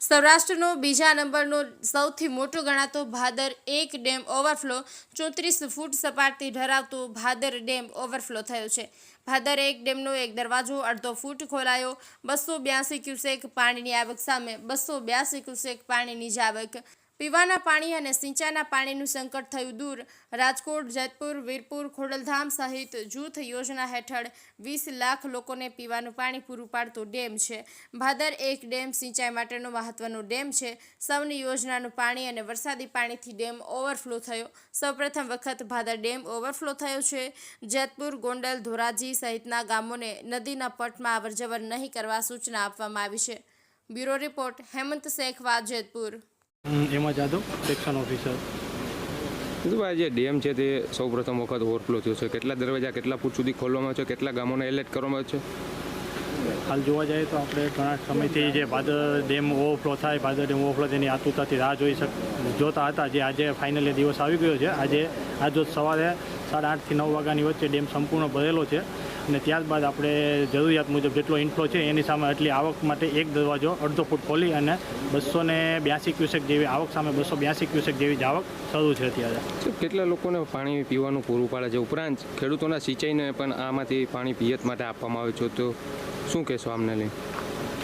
સૌરાષ્ટ્રનો બીજા નંબરનો સૌથી મોટો ગણાતો ભાદર 1 ડેમ ઓવરફ્લો 34 ફૂટ સપાટી ધરાવતો ભાદર ડેમ ઓવરફ્લો થયો છે। ભાદર 1 ડેમનો એક દરવાજો અડધો ફૂટ ખોલાયો। 282 ક્યુસેક પાણીની આવક સામે 282 ક્યુસેક પાણીની જ આવક। પીવાના પાણી અને સિંચાઈના પાણીનું સંકટ થયું દૂર। રાજકોટ, જેતપુર, વીરપુર, ખોડલધામ સહિત જૂથ યોજના હેઠળ 20 લાખ લોકોને પીવાનું પાણી પૂરું પાડતો ડેમ છે। ભાદર 1 ડેમ સિંચાઈ માટેનો મહત્વનો ડેમ છે। સૌની યોજનાનું પાણી અને વરસાદી પાણીથી ડેમ ઓવરફ્લો થયો। સૌપ્રથમ વખત ભાદર ડેમ ઓવરફ્લો થયો છે। જેતપુર, ગોંડલ, ધોરાજી સહિતના ગામોને નદીના પટમાં અવરજવર નહીં કરવા સૂચના આપવામાં આવી છે। Bureau report, Hemant Shekhwa, Jetpur. એમાં જાદવ, સેક્શન ઓફિસર। ભાઈ, જે ડેમ છે તે સૌ પ્રથમ વખત ઓવરફ્લો થયો છે। કેટલા દરવાજા કેટલા ફૂટ સુધી ખોલવામાં આવ્યો છે, કેટલા ગામોને એલર્ટ કરવામાં આવ્યો છે? હાલ જોવા જઈએ તો આપણે ઘણા સમયથી જે ભાદર ડેમ ઓવરફ્લો થાય, ભાદર ડેમ ઓવરફ્લો તેની આતુરતાથી રાહ જોતા હતા। જે આજે ફાઇનલી દિવસ આવી ગયો છે। આજે સવારે 8:30 થી 9 વાગ્યાની વચ્ચે ડેમ સંપૂર્ણ ભરેલો છે અને ત્યારબાદ આપણે જરૂરિયાત મુજબ જેટલો ઇન્ફ્લો છે એની સામે એટલી આવક માટે એક દરવાજો અડધો ફૂટ ખોલી અને 282 ક્યુસેક જેવી આવક સામે 282 ક્યુસેક જેવી જ આવક શરૂ છે અત્યારે। કેટલા લોકોને પાણી પીવાનું પૂરું પાડે છે? ઉપરાંત ખેડૂતોના સિંચાઈને પણ આમાંથી પાણી પિયત માટે આપવામાં આવે છે, તો શું કહેશો આમને લઈને?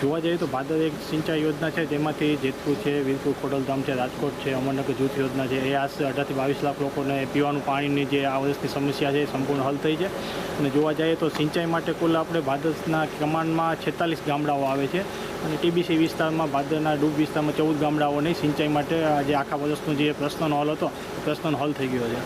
જોવા જઈએ તો ભાદર એક સિંચાઈ યોજના છે, તેમાંથી જેતપુર છે, વીરપુર, ખોડલધામ છે, રાજકોટ છે, અમરનગર જૂથ યોજના છે, એ આશરે 18 થી 22 લાખ લોકોને પીવાનું પાણીની જે આ વર્ષની સમસ્યા છે એ સંપૂર્ણ હલ થઈ છે। અને જોવા જઈએ તો સિંચાઈ માટે કુલ આપણે ભાદરના કમાન્ડમાં 46 ગામડાઓ આવે છે અને ટીબીસી વિસ્તારમાં ભાદરના ડૂબ વિસ્તારમાં 14 ગામડાઓની સિંચાઈ માટે આજે આખા વર્ષનો જે પ્રશ્નનો હલ હતો પ્રશ્નનો હલ થઈ ગયો છે।